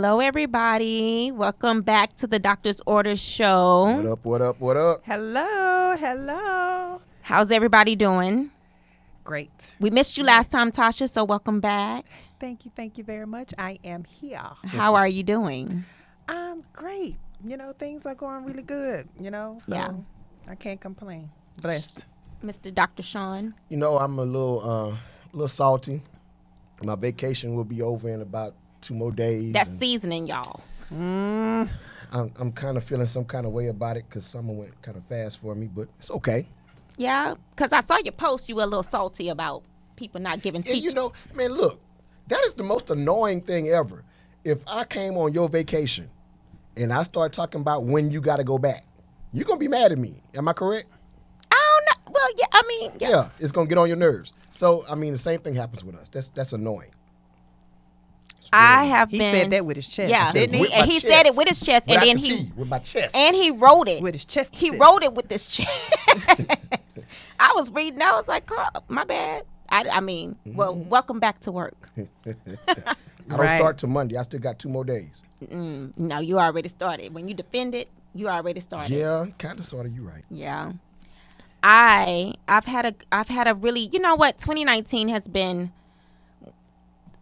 Hello, everybody. Welcome back to the Doctor's Orders Show. What up, what up, what up? Hello, hello. How's everybody doing? Great. We missed you last time, Tasha, so welcome back. Thank you very much. I am here. How are you doing? I'm great. Things are going really good, so Yeah. I can't complain. Blessed. Mr. Dr. Sean? I'm a little salty. My vacation will be over in about 2 more days. That's seasoning, y'all. I'm kind of feeling some kind of way about it because summer went kind of fast for me, but it's okay. Yeah, because I saw your post. You were a little salty about people not giving And teachers. man, look, that is the most annoying thing ever. If I came on your vacation and I start talking about when you got to go back, you're going to be mad at me. Am I correct? I don't know. Well, yeah, Yeah, it's going to get on your nerves. So, the same thing happens with us. That's annoying. I have He been. said that with his chest, Yeah, didn't he? With and my he chest. said it with his chest, and Without then the he T, with my chest. and he wrote it. With his chest. He sis. wrote it with his chest. I was reading. I was like, oh, my bad. Well, welcome back to work. I don't Right. start till Monday. I still got 2 more days. No, you already started. When you defend it, you already started. Yeah, kind of, sort of. You right. Yeah. I've had a really, 2019 has been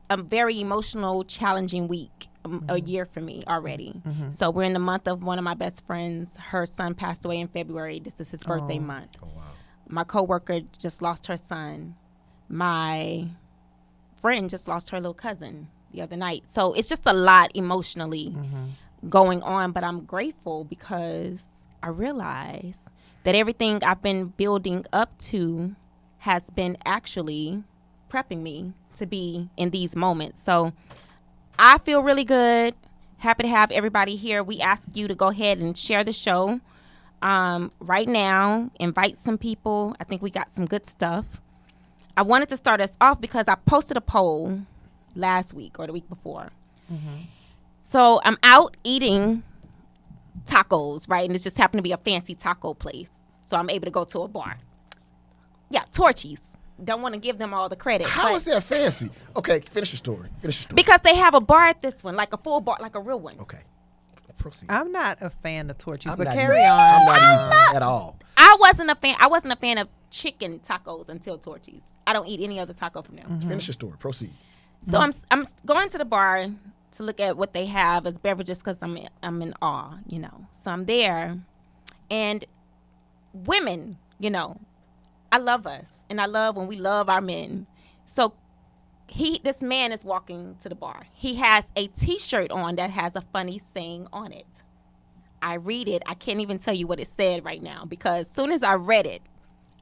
a very emotional, challenging week, a year for me already. So we're in the month of one of my best friends. Her son passed away in February. This is his birthday month. Oh, wow. My coworker just lost her son. My friend just lost her little cousin the other night. So it's just a lot emotionally going on, but I'm grateful because I realize that everything I've been building up to has been actually prepping me to be in these moments. So I feel really good. Happy to have everybody here. We ask you to go ahead and share the show right now. Invite some people. I think we got some good stuff. I wanted to start us off because I posted a poll last week or the week before. So I'm out eating tacos, right? And it just happened to be a fancy taco place. So I'm able to go to a bar. Yeah, Torchy's. Don't want to give them all the credit. How but- is that fancy? Okay, finish your story. Because they have a bar at this one, like a full bar, like a real one. Okay, proceed. I'm not a fan of torches, I'm but not carry even- on. I'm not even at all. I wasn't a fan of chicken tacos until Torchy's. I don't eat any other taco from them. Finish your story. Proceed. So I'm going to the bar to look at what they have as beverages because I'm in awe, So I'm there, and women, I love us, and I love when we love our men. So this man is walking to the bar. He has a T-shirt on that has a funny saying on it. I read it. I can't even tell you what it said right now because as soon as I read it,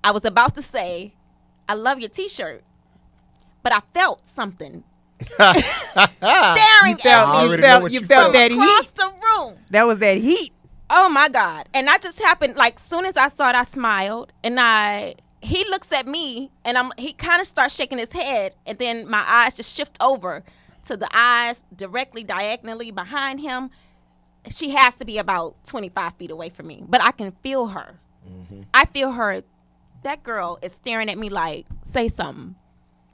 I was about to say, "I love your T-shirt," but I felt something staring at me You felt that across heat. the room. That was that heat. Oh my God. And I just happened, like, soon as I saw it, I smiled. And he looks at me and he kind of starts shaking his head. And then my eyes just shift over to the eyes directly, diagonally behind him. She has to be about 25 feet away from me, but I can feel her. I feel her. That girl is staring at me like, say something.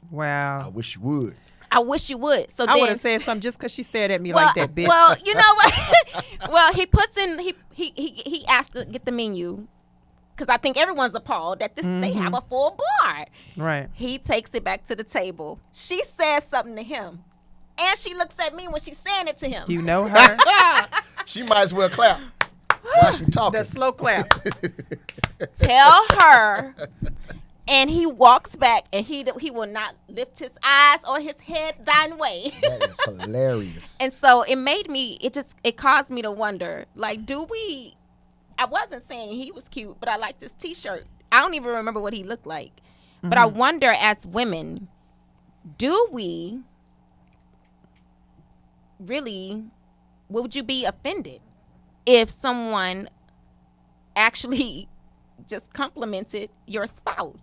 I Wow. wish you would. I wish you would. So I then, would have said something just because she stared at me like that, bitch. Well, you know what? Well, he puts in he asked to get the menu because I think everyone's appalled that they have a full bar. Right. He takes it back to the table. She says something to him, and she looks at me when she's saying it to him. You know her. She might as well clap while she talking. The slow clap. Tell her. And he walks back, and he will not lift his eyes or his head thine way. That is hilarious. And so it caused me to wonder, like, I wasn't saying he was cute, but I like this T-shirt. I don't even remember what he looked like. But I wonder, as women, do we really, would you be offended if someone actually just complimented your spouse?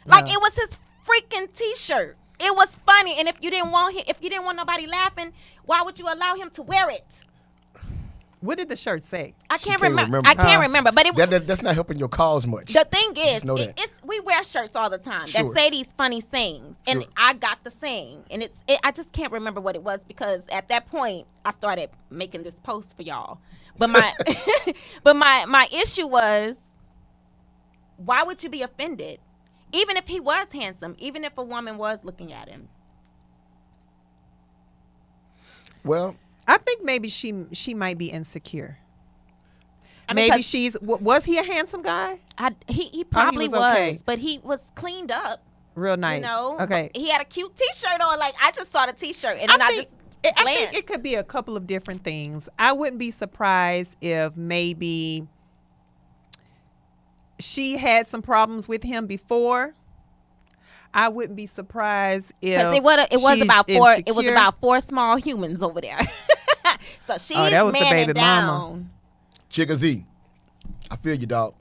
Like, it was his freaking T-shirt. It was funny, and if you didn't want nobody laughing, why would you allow him to wear it? What did the shirt say? I She can't can't remember. remember. I can't remember. But That's not helping your cause much. the thing is, Just know that. it's we wear shirts all the time Sure. that say these funny sayings, and Sure. I got the saying, and I just can't remember what it was because at that point I started making this post for y'all. But my but my issue was, why would you be offended, even if he was handsome, even if a woman was looking at him? Well, I think maybe she might be insecure. I mean, Maybe 'cause she's. Was he a handsome guy? he probably was was, okay. but he was cleaned up. Real nice. You know, Okay. He had a cute T-shirt on. Like I just saw the T-shirt, and then I think just I think glanced. it could be a couple of different things. I wouldn't be surprised if maybe she had some problems with him before. I wouldn't be surprised if Because it was she's about four. It was insecure. about 4 small humans over there. So she's that was the manning baby down. mama. Chicka Z, I feel you, dog.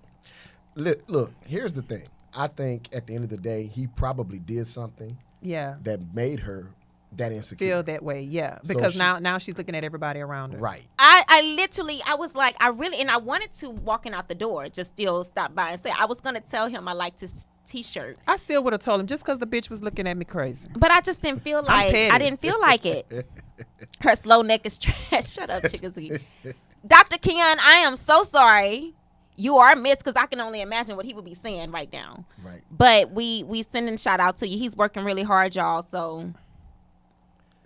Look, here's the thing. I think at the end of the day, he probably did something Yeah. that made her that insecure. Feel that way, yeah. So Because she- now she's looking at everybody around her. Right. I was like, I wanted to walking out the door, just still stop by and say, I was gonna tell him I liked his T-shirt, I still would have told him just because the bitch was looking at me crazy. but I just didn't feel like petty. I didn't feel like it. Her slow neck is trash. Shut up, Chicka Z. Dr. Keon, I am so sorry. You are missed because I can only imagine what he would be saying right now. Right. But we sending shout out to you. He's working really hard, y'all. So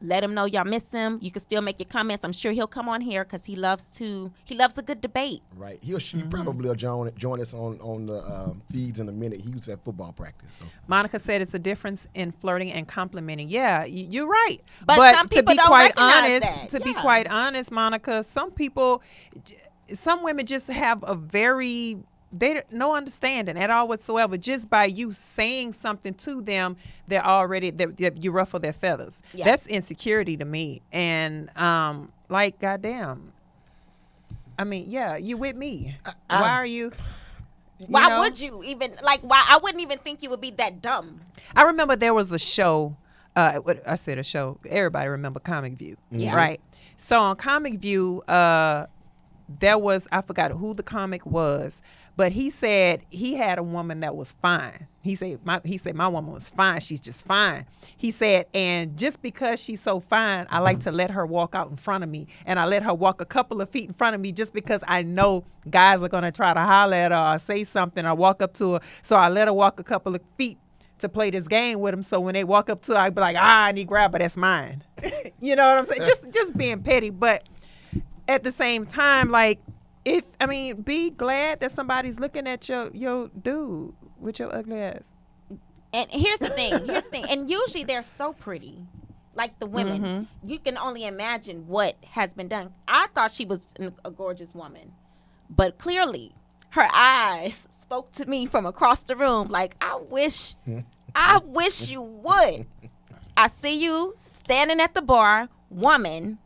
let him know y'all miss him. You can still make your comments. I'm sure he'll come on here because he loves a good debate. Right. He or she probably will join us on the feeds in a minute. He was at football practice. So Monica said it's a difference in flirting and complimenting. Yeah, you're right. But some to people be don't quite recognize honest, that. to be Yeah. quite honest, Monica, some women just have a very no understanding at all whatsoever. Just by you saying something to them, you ruffle their feathers. Yeah. That's insecurity to me. And like, goddamn. I mean, yeah, you with me. Why are you? Why know? would you even why I wouldn't even think you would be that dumb. I remember there was a show. I said a show. Everybody remember Comic View, Yeah. right? So on Comic View, there was, I forgot who the comic was, but he said he had a woman that was fine. He said my woman was fine. She's just fine. He said, and just because she's so fine, I like to let her walk out in front of me, and I let her walk a couple of feet in front of me just because I know guys are gonna try to holler at her or say something or walk up to her. So I let her walk a couple of feet to play this game with them. So when they walk up to her, I'd be like, I need to grab her. That's mine. You know what I'm saying? Just being petty, but at the same time, like, be glad that somebody's looking at your dude with your ugly ass. And here's the thing. And usually they're so pretty. Like the women. You can only imagine what has been done. I thought she was a gorgeous woman. But clearly her eyes spoke to me from across the room. Like, I wish you would. I see you standing at the bar, woman,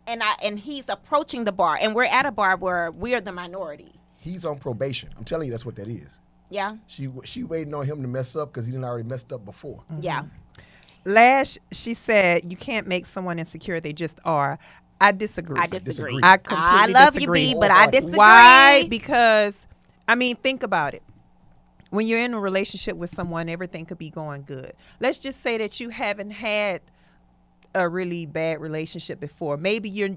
and he's approaching the bar, and we're at a bar where we're the minority. he's on probation. I'm telling you, that's what that is. Yeah. She waiting on him to mess up because he didn't already messed up before. Yeah. Lash, she said, you can't make someone insecure. They just are. I disagree. I disagree. I completely I love disagree. you, B, but I disagree. Why? Because, think about it. When you're in a relationship with someone, everything could be going good. Let's just say that you haven't had a really bad relationship before. Maybe you're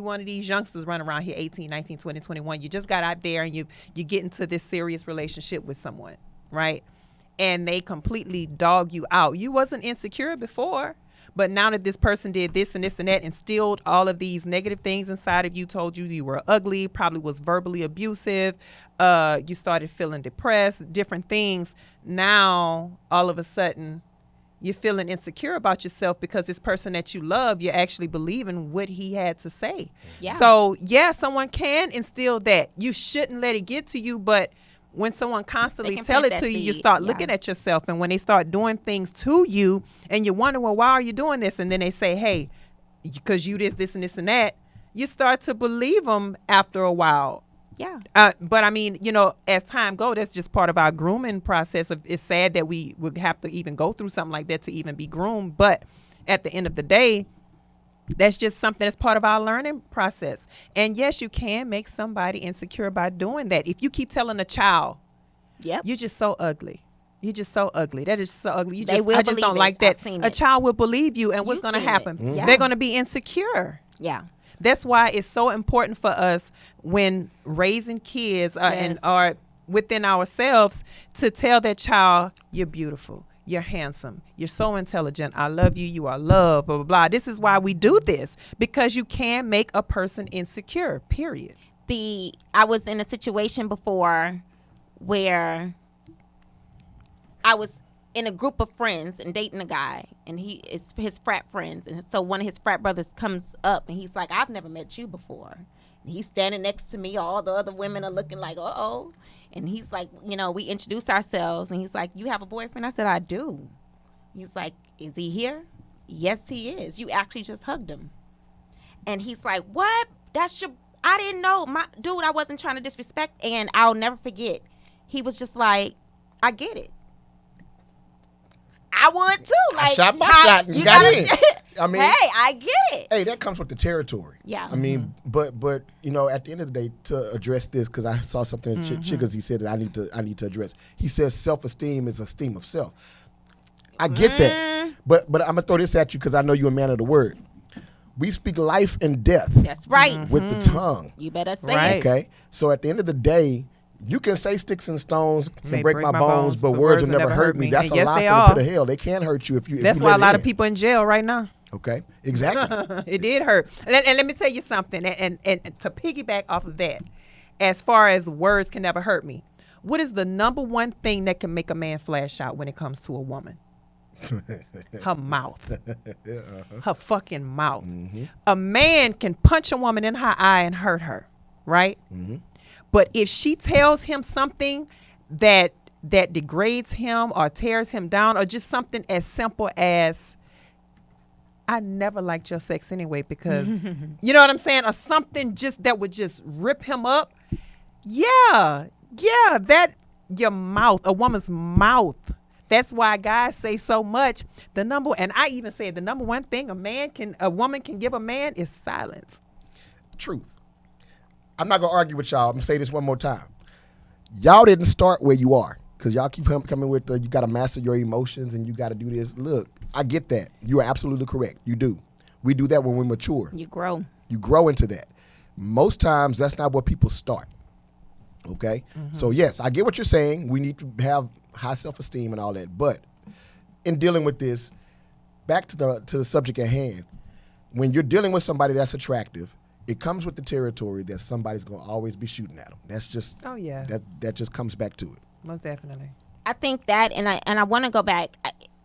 one of these youngsters running around here 18, 19, 20, 21. You just got out there and you get into this serious relationship with someone, right? And they completely dog you out. You wasn't insecure before, but now that this person did this and this and that, instilled all of these negative things inside of you, told you were ugly, probably was verbally abusive, you started feeling depressed, different things. Now, all of a sudden, you're feeling insecure about yourself because this person that you love, you're actually believing what he had to say. Yeah. So, yeah, someone can instill that. You shouldn't let it get to you, but when someone constantly can tell plant it to that you, you seed, start yeah. looking at yourself. And when they start doing things to you and you wonder, well, why are you doing this? And then they say, hey, because you this and this and that, you start to believe them after a while. Yeah. But as time goes, that's just part of our grooming process. It's sad that we would have to even go through something like that to even be groomed. But at the end of the day, That's just something that's part of our learning process. And yes, you can make somebody insecure by doing that. If you keep telling a child, Yep. you're just so ugly. You're just so ugly. That is so ugly. They will I just believe don't it. like that. I've seen A it. child will believe you, and what's You've going to seen it. happen? Mhm. They're going to be insecure. Yeah. That's why it's so important for us when raising kids and Yes. are within ourselves to tell that child, you're beautiful, you're handsome, you're so intelligent, I love you, you are loved, blah, blah, blah. This is why we do this, because you can make a person insecure, period. I was in a situation before where I was in a group of friends and dating a guy, and he is his frat friends, and so one of his frat brothers comes up and he's like, I've never met you before. And he's standing next to me, all the other women are looking like, uh-oh. And he's like, we introduce ourselves, and he's like, you have a boyfriend? I said, I do. He's like, is he here? Yes, he is. You actually just hugged him. And he's like, what? I didn't know. Dude, I wasn't trying to disrespect. And I'll never forget. He was just like, I get it. I would too. Like, I shot my shot and got in. I mean, hey, I get it. hey, that comes with the territory. Yeah. I mean, but at the end of the day, to address this, because I saw something in Chiggers, he said that I need to address. He says self-esteem is esteem of self. I get that, but I'm gonna throw this at you because I know you're a man of the word. We speak life and death That's right. with the tongue. You better say Right. it. Okay, so at the end of the day, you can say sticks and stones can May break my bones, but words will never hurt me. That's And a yes, lie they from the are. pit of hell. They can't hurt you if you. That's if you why a let lot it of in. people in jail right now. Okay, exactly. It did hurt. And let me tell you something, and to piggyback off of that, as far as words can never hurt me, what is the number one thing that can make a man flash out when it comes to a woman? Her mouth. Her fucking mouth. A man can punch a woman in her eye and hurt her, right? But if she tells him something that degrades him or tears him down, or just something as simple as, I never liked your sex anyway, because you know what I'm saying, or something just that would just rip him up. Yeah, that your mouth, a woman's mouth. That's why guys say so much. And I even said the number one thing a woman can give a man is silence. Truth. I'm not gonna argue with y'all. I'm gonna say this one more time. Y'all didn't start where you are because y'all keep coming with you got to master your emotions and you got to do this. Look, I get that. You are absolutely correct. You do. We do that when we mature. You grow. You grow into that. Most times, that's not where people start. Okay? So, yes, I get what you're saying. We need to have high self-esteem and all that. But in dealing with this, back to the subject at hand, when you're dealing with somebody that's attractive, it comes with the territory that somebody's going to always be shooting at them. That's just, Oh yeah, that just comes back to it. most definitely. I think that, and I want to go back.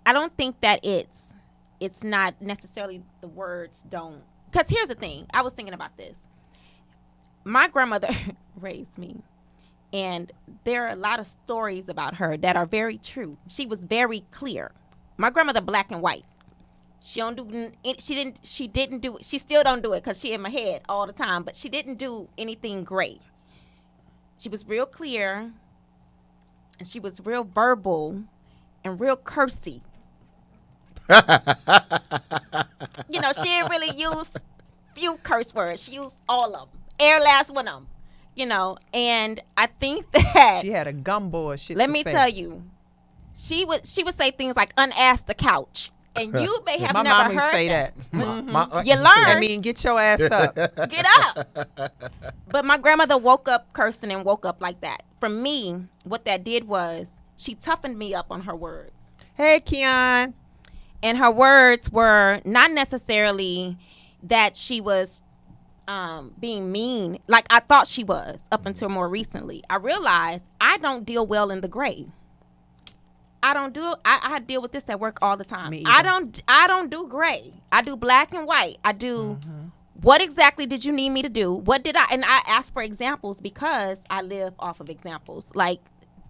I don't think that it's not necessarily the words don't. Because here's the thing. I was thinking about this. My grandmother raised me, and there are a lot of stories about her that are very true. She was very clear. My grandmother, black and white. She don't do. She didn't do. She still don't do it because she in my head all the time. But she didn't do anything gray. She was real clear, and she was real verbal, and real cursy. She didn't really use few curse words. She used all of them. Every last one of them. And I think that She had a gumbo of shit. let to me say. tell you, she would say things like unasked the couch, and you may have My never mom would heard say that. that. My aunt You used to say learn. I mean, get your ass up. Get up. But my grandmother woke up cursing and woke up like that. For me, what that did was she toughened me up on her words. Hey, Keon. And her words were not necessarily that she was being mean, like I thought she was up until more recently. I realized I don't deal well in the gray. I deal with this at work all the time. Me I either. don't do gray. I do black and white. I do what exactly did you need me to do? What did I ask for examples because I live off of examples. Like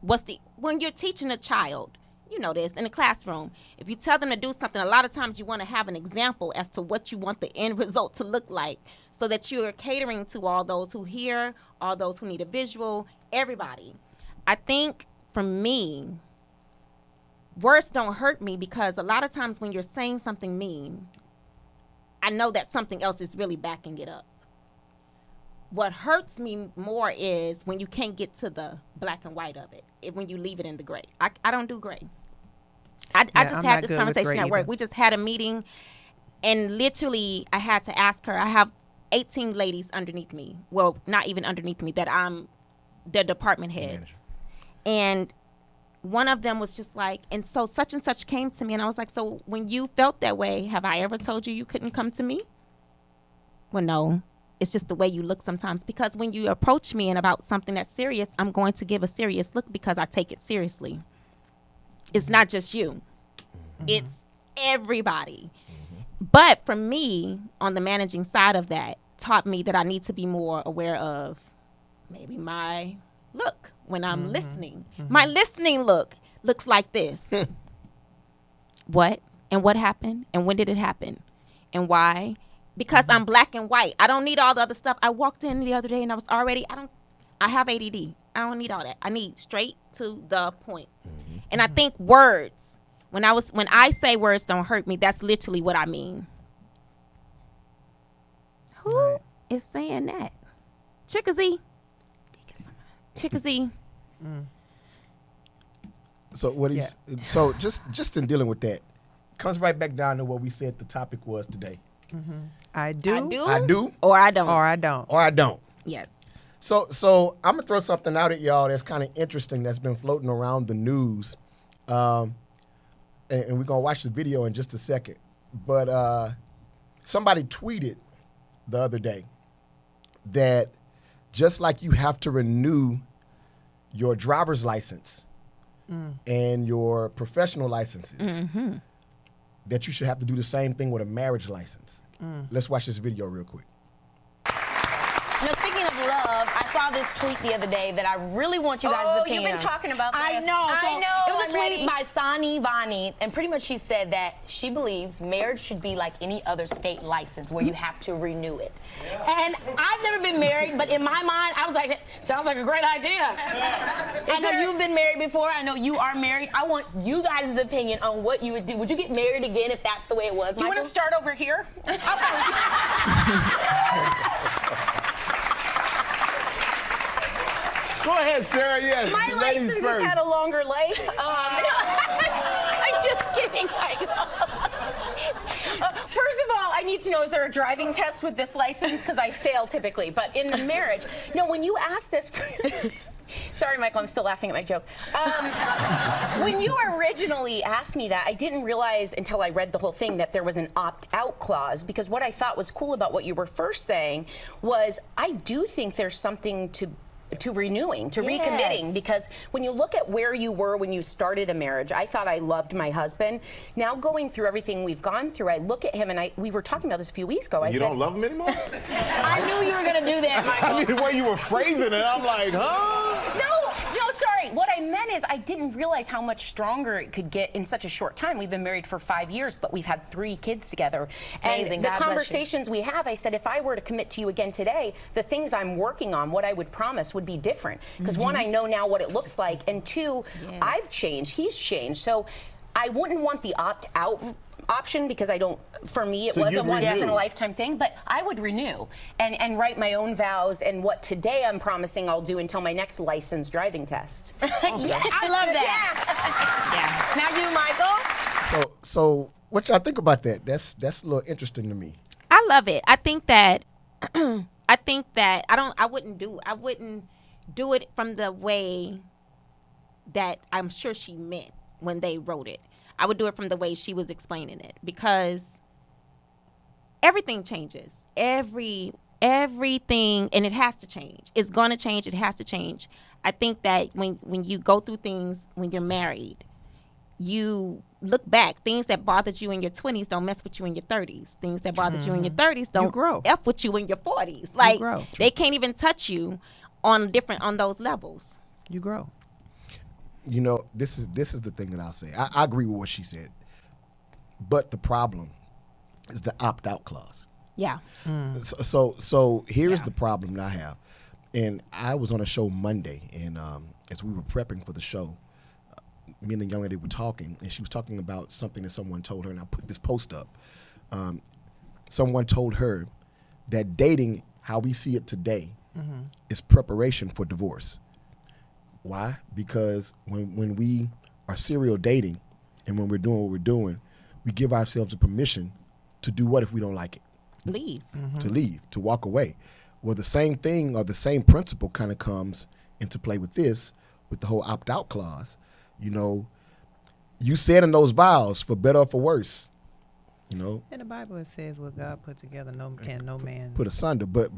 when you're teaching a child, you know this, in the classroom, if you tell them to do something, a lot of times you want to have an example as to what you want the end result to look like so that you're catering to all those who hear, all those who need a visual, everybody. I think for me, words don't hurt me because a lot of times when you're saying something mean, I know that something else is really backing it up. What hurts me more is when you can't get to the black and white of it, when you leave it in the gray. I don't do gray. I just I'm had not this good with conversation gray at work. either. We just had a meeting, and literally I had to ask her. I have 18 ladies underneath me. Well, not even underneath me, that I'm the department head. Manager. And one of them was just like, and so such and such came to me, and I was like, so when you felt that way, have I ever told you couldn't come to me? Well, no. It's just the way you look sometimes, because when you approach me and about something that's serious, I'm going to give a serious look because I take it seriously. It's not just you. It's everybody. But for me, on the managing side of that, taught me that I need to be more aware of maybe my look when I'm listening. My listening look looks like this. What? And what happened? And when did it happen? And why? Because I'm black and white. I don't need all the other stuff. I walked in the other day and I was already, I have ADD. I don't need all that. I need straight to the point. And I think words, when I say words don't hurt me, that's literally what I mean. Who is saying that? Chickasee. Chickasee. So what he's so just in dealing with that, comes right back down to what we said the topic was today. I do, I do Or I don't. or I don't. or I don't. Yes. So I'm gonna throw something out at y'all that's kind of interesting that's been floating around the news, and we're gonna watch the video in just a second. But somebody tweeted the other day that just like you have to renew your driver's license and your professional licenses, that you should have to do the same thing with a marriage license. Let's watch this video real quick. You know, speaking of love, I saw this tweet the other day that I really want you guys' opinion you've been on. talking about this. I know. I know, It was a I'm tweet ready. by Sani Vani, and pretty much she said that she believes marriage should be like any other state license where you have to renew it. And I've never been married, but in my mind, I was like, sounds like a great idea. I know you've been married before. I know you are married. I want you guys' opinion on what you would do. Would you get married again if that's the way it was, Do you want Michael? to start over here? I'll start with Go ahead, Sarah. Yes, My ladies license first. has had a longer life. I'm just kidding. First of all, I need to know, is there a driving test with this license? Because I fail typically. But in the marriage, no, when you ask this... Sorry, Michael, I'm still laughing at my joke. When you originally asked me that, I didn't realize until I read the whole thing that there was an opt-out clause, because what I thought was cool about what you were first saying was I do think there's something to renewing, to recommitting, because when you look at where you were when you started a marriage, I thought I loved my husband. Now going through everything we've gone through, I look at him and we were talking about this a few weeks ago. I You said, don't love him anymore? I knew you were going to do that, Michael. I mean, the way you were phrasing it, I'm like, huh? No, sorry. What I meant is I didn't realize how much stronger it could get in such a short time. We've been married for 5 years, but we've had 3 kids together. Amazing. And the God bless you. conversations we have, I said, if I were to commit to you again today, the things I'm working on, what I would promise would be different. Because one, I know now what it looks like, and 2, I've changed, he's changed. So I wouldn't want the opt-out option, because I don't, for me, it So was a you'd once in renew. a lifetime thing, but I would renew and write my own vows, and what today I'm promising I'll do until my next licensed driving test. Yeah, I love that. Now you, Michael. So what y'all think about that? That's a little interesting to me. I love it. I think that I wouldn't do it from the way that I'm sure she meant when they wrote it. I would do it from the way she was explaining it, because everything changes. Everything, and it has to change. It's going to change. It has to change. I think that when you go through things when you're married, you look back. Things that bothered you in your 20s don't mess with you in your 30s. Things that bothered you in your 30s don't grow. F with you in your 40s. Like, grow. they can't even touch you on those levels. You grow. You know, this is the thing that I'll say. I agree with what she said, but the problem is the opt-out clause. Yeah. So here's the problem that I have, and I was on a show Monday, and as we were prepping for the show, me and the young lady were talking, and she was talking about something that someone told her, and I put this post up. someone told her that dating, how we see it today, is preparation for divorce. Why? Because when we are serial dating and when we're doing what we're doing, we give ourselves a permission to do what if we don't like it? Leave. To leave, to walk away. Well, the same thing or the same principle kind of comes into play with this, with the whole opt-out clause. You know, you said in those vows, for better or for worse, you know. In the Bible it says what God put together, no man put asunder. But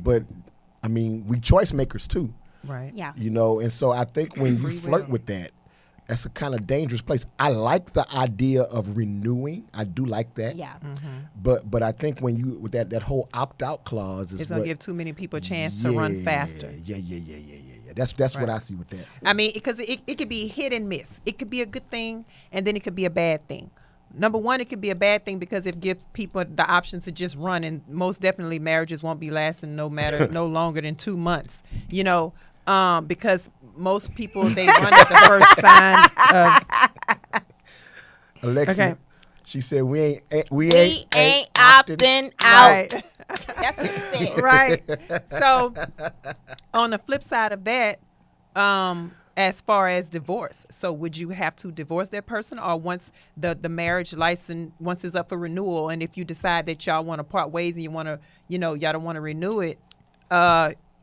I mean, we choice makers too. Right. Yeah. You know, and so I think when you Free flirt will. with that, that's a kind of dangerous place. I like the idea of renewing. I do like that. Yeah. But I think when you with that whole opt out clause is It's gonna what, give too many people a chance to run faster. Yeah. That's what Right. I see with that. I mean, because it could be hit and miss. It could be a good thing, and then it could be a bad thing. Number one, it could be a bad thing because it gives people the option to just run, and most definitely marriages won't be lasting no longer than 2 months. You know, because most people they run at the first sign of. Alexia, Okay. she said we ain't opting out. Right. That's what she said. Right. So on the flip side of that, as far as divorce, so would you have to divorce that person, or once the marriage license once it's up for renewal, and if you decide that y'all want to part ways and you want to, y'all don't want to renew it,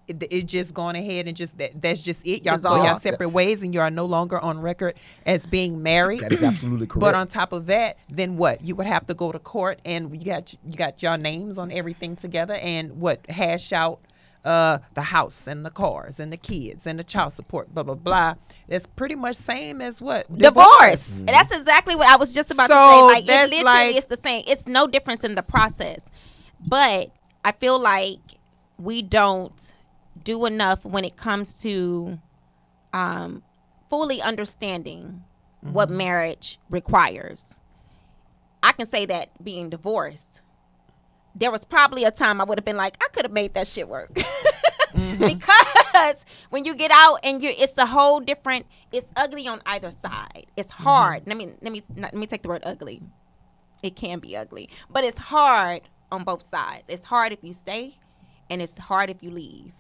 it just going ahead and just that's just it. Y'all go y'all Dissolve. separate ways and you are no longer on record as being married. That is absolutely correct. But on top of that, then what? You would have to go to court, and you got your names on everything together, and hash out the house and the cars and the kids and the child support, blah blah blah. That's pretty much same as what Divorce. And that's exactly what I was just about to say. So Like, it that's literally is the same. It's no difference in the process. But I feel like we don't do enough when it comes to fully understanding what marriage requires. I can say that being divorced, there was probably a time I would have been like, I could have made that shit work. Because when you get out and it's a whole different, it's ugly on either side. It's hard. Let me take the word ugly. It can be ugly, but it's hard on both sides. It's hard if you stay, and it's hard if you leave.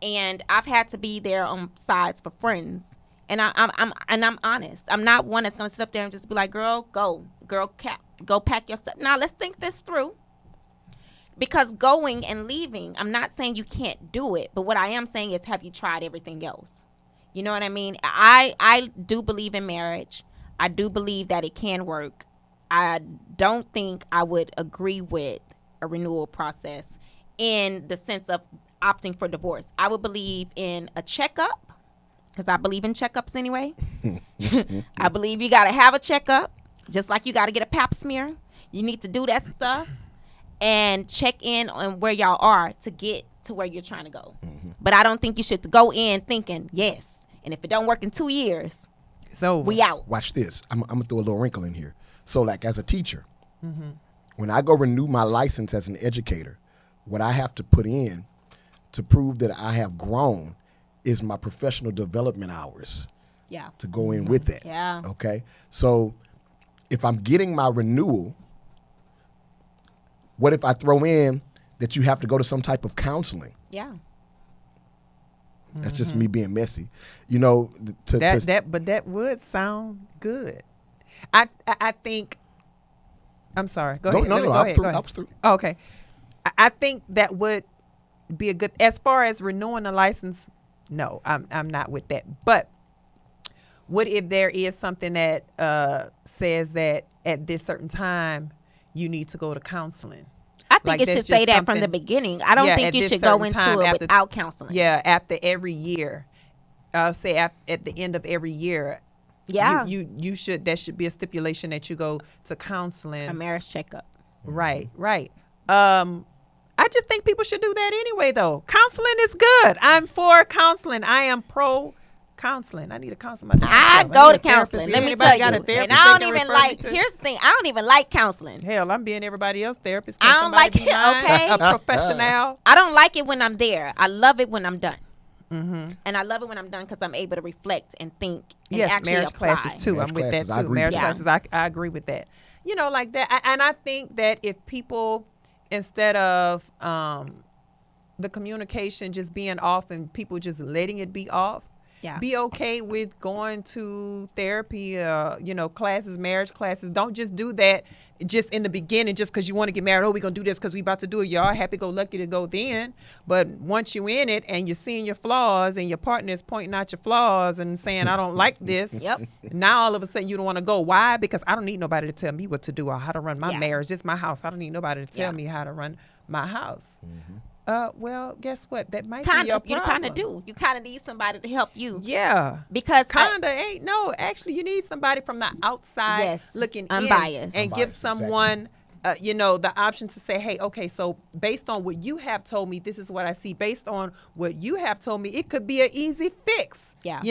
And I've had to be there on sides for friends, and I'm honest. I'm not one that's gonna sit up there and just be like, "Girl, go pack your stuff." Now let's think this through. Because going and leaving, I'm not saying you can't do it, but what I am saying is, have you tried everything else? You know what I mean? I do believe in marriage. I do believe that it can work. I don't think I would agree with a renewal process in the sense of opting for divorce. I would believe in a checkup, because I believe in checkups anyway. I believe you got to have a checkup, just like you got to get a pap smear. You need to do that stuff and check in on where y'all are to get to where you're trying to go. But I don't think you should go in thinking, yes, and if it don't work in 2 years, So we out. Watch this. I'm going to throw a little wrinkle in here. So like as a teacher, when I go renew my license as an educator, what I have to put in to prove that I have grown is my professional development hours Yeah. to go in with that. Yeah. Okay. So if I'm getting my renewal, what if I throw in that you have to go to some type of counseling? Yeah. That's just me being messy. You know, but that would sound good. I think. I'm sorry. Go ahead. No, Go I ahead. Go ahead. was through. Oh, okay. I think that would be a good, as far as renewing the license. No, I'm not with that. But what if there is something that says that at this certain time you need to go to counseling? I think Like, it that's should say just that from the something- beginning. I don't Yeah, think at you this should go certain into time it after- without counseling. Yeah, after every year. I'll say at the end of every year. Yeah. You should, that should be a stipulation that you go to counseling. A marriage checkup. Right. I just think people should do that anyway, though. Counseling is good. I'm for counseling. I am pro counseling. I need a counselor. I go to counseling. Let me tell you. And I don't even like, here's the thing, I don't even like counseling. Hell, I'm being everybody else's therapist. I don't like Somebody be it, mine? okay? A professional. I don't like it when I'm there. I love it when I'm done. And I love it when I'm done because I'm able to reflect and think and Yes, actually marriage apply. classes too. Marriage I'm with classes, that I too. agree Marriage with that. classes, I agree with that. Like that. And I think that if people instead of the communication just being off and people just letting it be off. Yeah. Be okay with going to therapy, classes, marriage classes. Don't just do that just in the beginning just because you want to get married. Oh, we're going to do this because we about to do it. Y'all happy-go-lucky to go then. But once you in it and you're seeing your flaws and your partner is pointing out your flaws and saying, I don't like this. Yep. Now all of a sudden you don't want to go. Why? Because I don't need nobody to tell me what to do or how to run my Yeah. marriage. This is my house. I don't need nobody to tell Yeah. me how to run my house. Well, guess what? That might be Kind your of. You problem. kind of do. You kind of need somebody to help you. Yeah. Because Kinda ain't no. Actually, you need somebody from the outside Yes, looking unbiased. in and give Unbiased, exactly. someone, the option to say, hey, okay, so based on what you have told me, this is what I see. Based on what you have told me, it could be an easy fix. Yeah.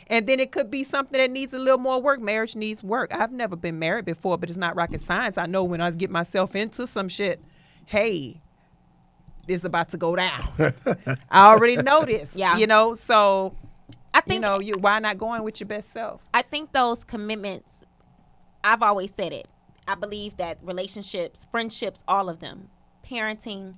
And then it could be something that needs a little more work. Marriage needs work. I've never been married before, but it's not rocket science. I know when I get myself into some shit, hey, it's about to go down. I already know this. Yeah. So I think why not going with your best self? I think those commitments, I've always said it. I believe that relationships, friendships, all of them, parenting,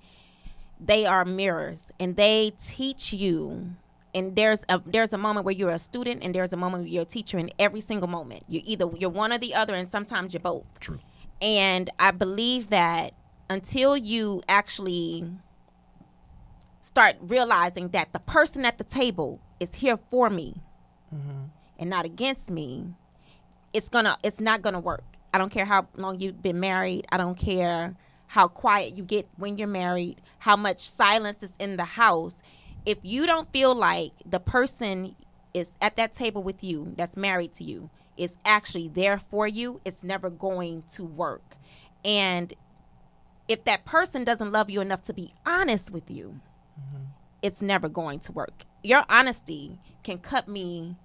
they are mirrors and they teach you. And there's a moment where you're a student and there's a moment where you're a teacher in every single moment. You're one or the other and sometimes you're both. True. And I believe that until you actually start realizing that the person at the table is here for me and not against me, it's not gonna work. I don't care how long you've been married. I don't care how quiet you get when you're married, how much silence is in the house. If you don't feel like the person is at that table with you, that's married to you, is actually there for you, it's never going to work. And if that person doesn't love you enough to be honest with you, it's never going to work. Your honesty can cut me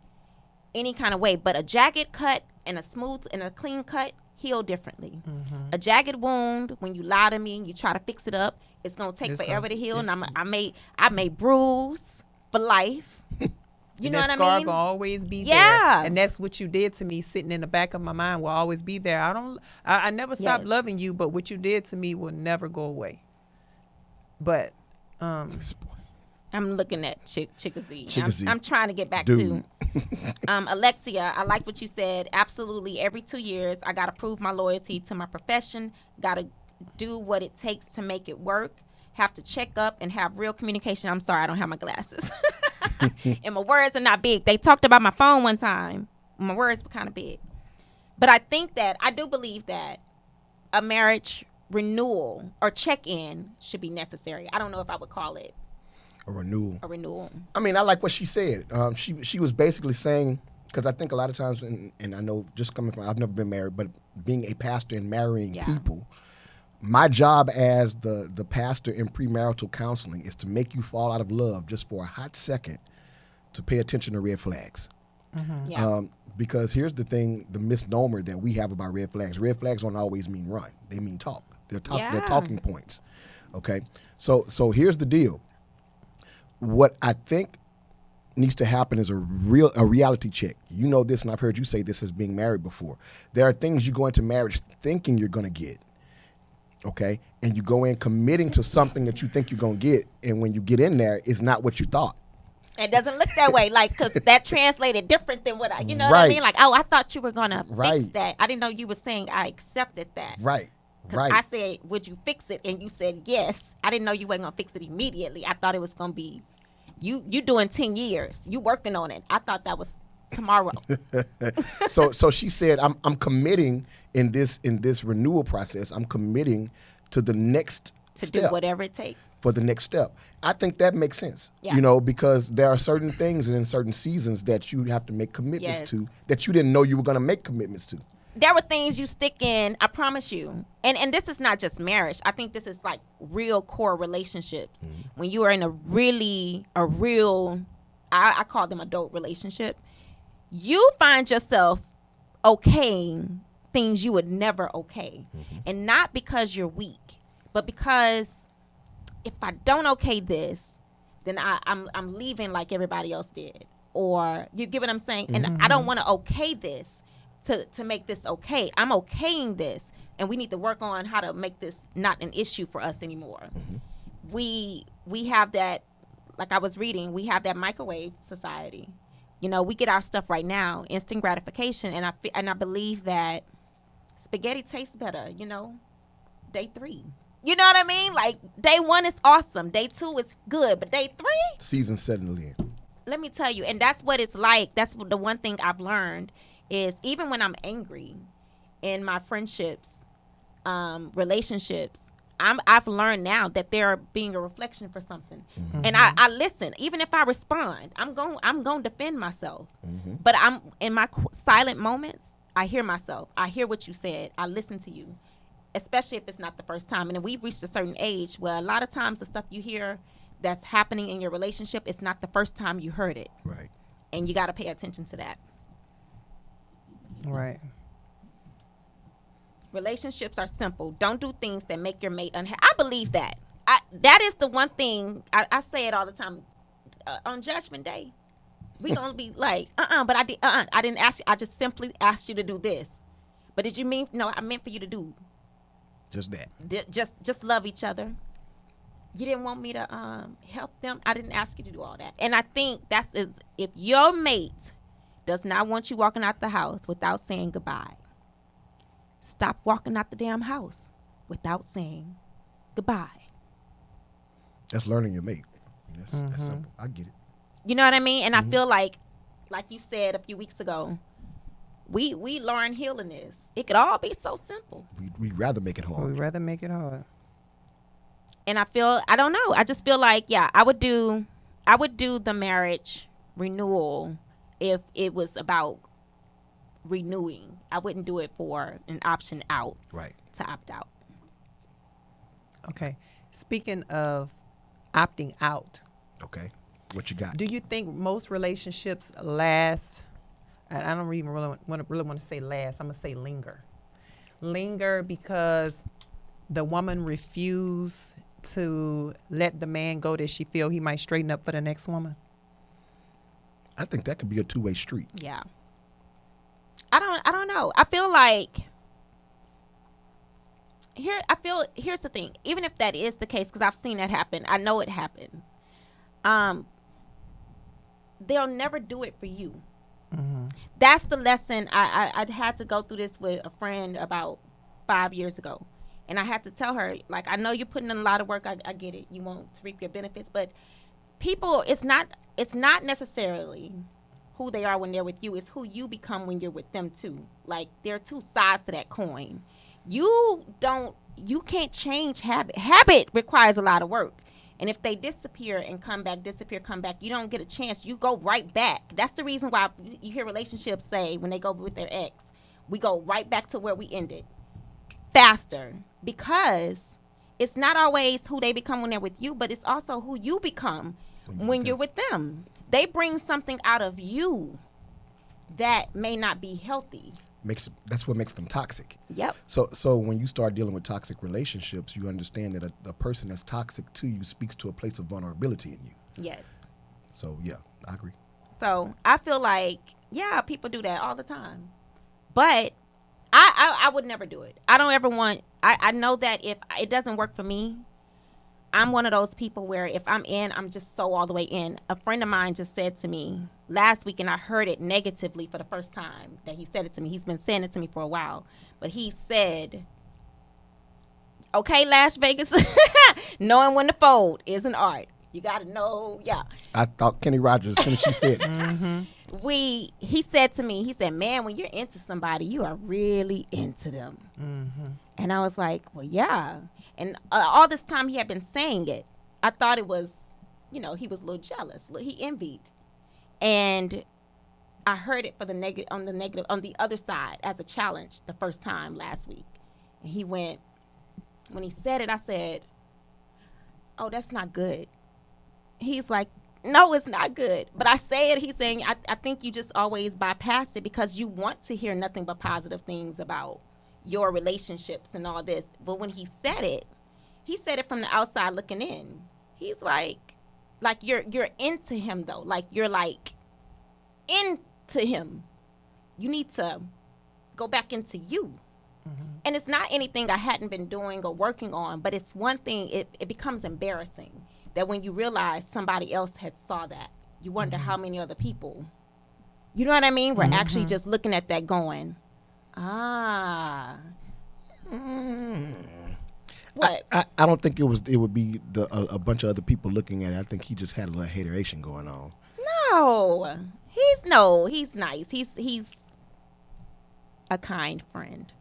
any kind of way, but a jagged cut and a smooth and a clean cut heal differently. A jagged wound, when you lie to me and you try to fix it up, it's gonna take forever to heal, and I may bruise for life. You know what I scar mean? gonna always be Yeah. there, and that's what you did to me. Sitting in the back of my mind will always be there. I never stopped Yes. loving you, but what you did to me will never go away. But I'm looking at Chickasee. Chickasee. I'm trying to get back Dude. to Alexia. I like what you said. Absolutely. Every 2 years, I got to prove my loyalty to my profession. Got to do what it takes to make it work. Have to check up and have real communication. I'm sorry, I don't have my glasses. And my words are not big. They talked about my phone one time. My words were kind of big. But I do believe that a marriage renewal or check-in should be necessary. I don't know if I would call it A renewal. a renewal. I mean, I like what she said. She was basically saying, because I think a lot of times, and I know just coming from, I've never been married, but being a pastor and marrying Yeah. people, my job as the pastor in premarital counseling is to make you fall out of love just for a hot second to pay attention to red flags. Yeah. Because here's the thing, the misnomer that we have about red flags. Red flags don't always mean run. They mean talk. They're Yeah. talking points. Okay? So here's the deal. What I think needs to happen is a reality check. You know this, and I've heard you say this as being married before. There are things you go into marriage thinking you're going to get, okay? And you go in committing to something that you think you're going to get, and when you get in there, it's not what you thought. It doesn't look that way, like, because that translated different than what you know what I Right. mean? Like, oh, I thought you were going to Right. fix that. I didn't know you were saying I accepted that. Right. Because Right. I said, would you fix it? And you said, yes. I didn't know you weren't going to fix it immediately. I thought it was going to be, you doing 10 years. You working on it. I thought that was tomorrow. So she said, I'm committing in this renewal process. I'm committing to the next to step. do whatever it takes. For the next step. I think that makes sense. Yeah. You know, because there are certain things and in certain seasons that you have to make commitments Yes. to that you didn't know you were going to make commitments to. There were things you stick in, I promise you. And this is not just marriage. I think this is like real core relationships. Mm-hmm. When you are in a real, I call them adult relationship, you find yourself okaying things you would never okay. Mm-hmm. And not because you're weak, but because if I don't okay this, then I'm leaving like everybody else did. Or you get what I'm saying? And I don't want to okay this to make this okay. I'm okaying this and we need to work on how to make this not an issue for us anymore. We have that, like I was reading, we have that microwave society. You know, we get our stuff right now, instant gratification, and I believe that spaghetti tastes better, you know, day 3. You know what I mean? Like, day 1 is awesome, day 2 is good, but day 3, season setting in. Let me tell you, and that's what it's like. That's the one thing I've learned is even when I'm angry in my friendships, relationships, I've learned now that they're being a reflection for something. And I listen. Even if I respond, I'm going to defend myself. But I'm in my silent moments, I hear myself. I hear what you said. I listen to you, especially if it's not the first time. And then we've reached a certain age where a lot of times the stuff you hear that's happening in your relationship, it's not the first time you heard it. Right. And you got to pay attention to that. Right. Relationships are simple. Don't do things that make your mate unhappy. I believe that. That is the one thing. I say it all the time. On Judgment Day, we gonna be like, but I didn't ask you. I just simply asked you to do this. But did you mean? No, I meant for you to do just that. Just love each other. You didn't want me to help them. I didn't ask you to do all that. And I think if your mate does not want you walking out the house without saying goodbye, stop walking out the damn house without saying goodbye. That's learning your mate. That's simple. I get it. You know what I mean? And I feel like you said a few weeks ago, we learn healing this. It could all be so simple. We'd rather make it hard. We'd rather make it hard. And I don't know. I just feel like, I would do the marriage renewal if it was about renewing. I wouldn't do it for an option out. Right. To opt out. Okay. Speaking of opting out. Okay. What you got? Do you think most relationships last? And I don't even really want to say last. I'm going to say linger. Linger because the woman refused to let the man go that she feel he might straighten up for the next woman? I think that could be a two-way street. Yeah. I don't know. I feel like here's the thing. Even if that is the case, because I've seen that happen, I know it happens. They'll never do it for you. That's the lesson. I had to go through this with a friend about 5 years ago. And I had to tell her, like, I know you're putting in a lot of work. I get it. You want to reap your benefits. But people, it's not necessarily who they are when they're with you. It's who you become when you're with them, too. Like, there are two sides to that coin. You can't change habit. Habit requires a lot of work. And if they disappear and come back, you don't get a chance. You go right back. That's the reason why you hear relationships say when they go with their ex, we go right back to where we ended faster, because it's not always who they become when they're with you, but it's also who you become when you're with them. They bring something out of you that may not be healthy. That's what makes them toxic. Yep. So when you start dealing with toxic relationships, you understand that a person that's toxic to you speaks to a place of vulnerability in you. Yes. So yeah, I agree. So I feel like, people do that all the time, but I would never do it. I don't ever want. I know that if it doesn't work for me, I'm one of those people where if I'm in, I'm just so all the way in. A friend of mine just said to me last week, and I heard it negatively for the first time that he said it to me. He's been saying it to me for a while. But he said, okay, Las Vegas, knowing when to fold is an art. You got to know, I thought Kenny Rogers as soon as she said it. He said to me, he said, man, when you're into somebody, you are really into them. And I was like, well, yeah. And all this time he had been saying it. I thought it was, he was a little jealous. He envied. And I heard it for the negative, on the other side as a challenge the first time last week. And he went, when he said it, I said, oh, that's not good. He's like, no, it's not good. But I say it, he's saying, I think you just always bypass it because you want to hear nothing but positive things about your relationships and all this. But when he said it from the outside looking in. He's like you're into him though. Like you're like into him. You need to go back into you. And it's not anything I hadn't been doing or working on, but it's one thing, it becomes embarrassing that when you realize somebody else had saw that, you wonder how many other people, you know what I mean? We're actually just looking at that going, What? I don't think it would be a bunch of other people looking at it. I think he just had a little hateration going on. No, he's nice. He's a kind friend,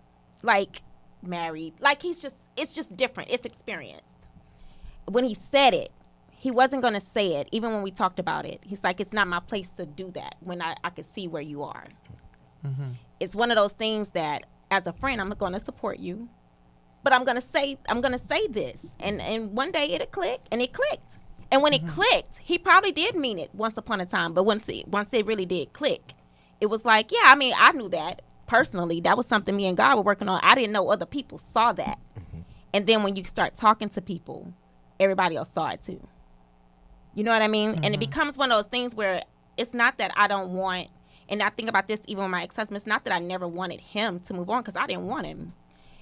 like married. Like it's just different. It's experienced. When he said it, he wasn't going to say it. Even when we talked about it, he's like, it's not my place to do that when I could see where you are. It's one of those things that as a friend, I'm going to support you, but I'm going to say this. And one day it'll click, and it clicked. And when it clicked, he probably did mean it once upon a time. But once it really did click, it was like, yeah, I mean, I knew that personally. That was something me and God were working on. I didn't know other people saw that. And then when you start talking to people, everybody else saw it too. You know what I mean? And it becomes one of those things where it's not that I don't want, and I think about this even with my ex-husband, it's not that I never wanted him to move on, because I didn't want him.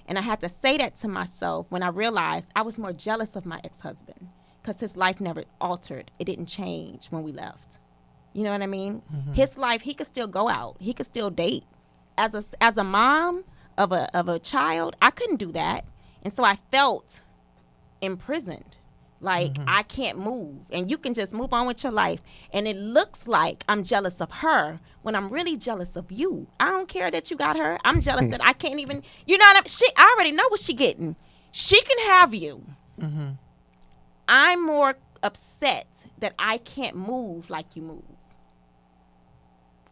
And I had to say that to myself when I realized I was more jealous of my ex-husband because his life never altered. It didn't change when we left. You know what I mean? His life, he could still go out. He could still date. As a mom of a child, I couldn't do that. And so I felt imprisoned. Like, I can't move. And you can just move on with your life. And it looks like I'm jealous of her when I'm really jealous of you. I don't care that you got her. I'm jealous that I can't even, you know what I already know what she getting. She can have you. I'm more upset that I can't move like you move.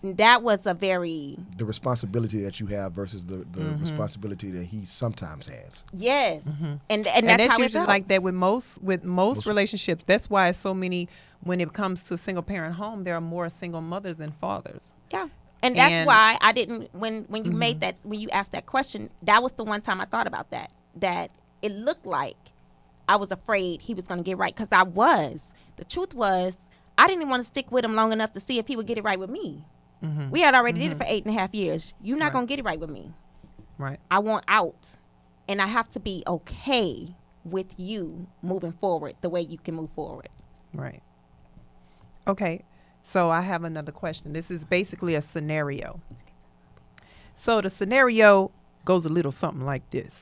And that was the responsibility that you have versus the responsibility that he sometimes has. Yes. And that's that's how it usually felt. like that with most relationships. That's why so many, when it comes to a single parent home, there are more single mothers than fathers. Yeah. And that's why I didn't, when you made that, when you asked that question, that was the one time I thought about that it looked like I was afraid he was going to get right, because I was. The truth was, I didn't even want to stick with him long enough to see if he would get it right with me. We had already did it for 8.5 years. You're not going to get it right with me. Right. I want out. And I have to be okay with you moving forward the way you can move forward. Right. Okay. So I have another question. This is basically a scenario. So the scenario goes a little something like this.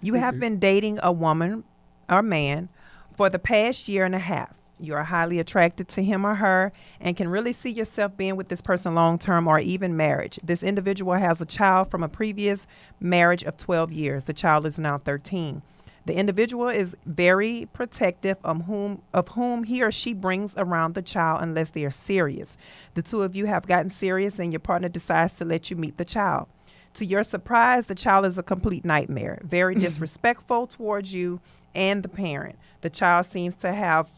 You have been dating a woman or man for the past year and a half. You are highly attracted to him or her and can really see yourself being with this person long term or even marriage. This individual has a child from a previous marriage of 12 years. The child is now 13. The individual is very protective of whom he or she brings around the child unless they are serious. The two of you have gotten serious and your partner decides to let you meet the child. To your surprise, the child is a complete nightmare, very disrespectful towards you and the parent. The child seems to have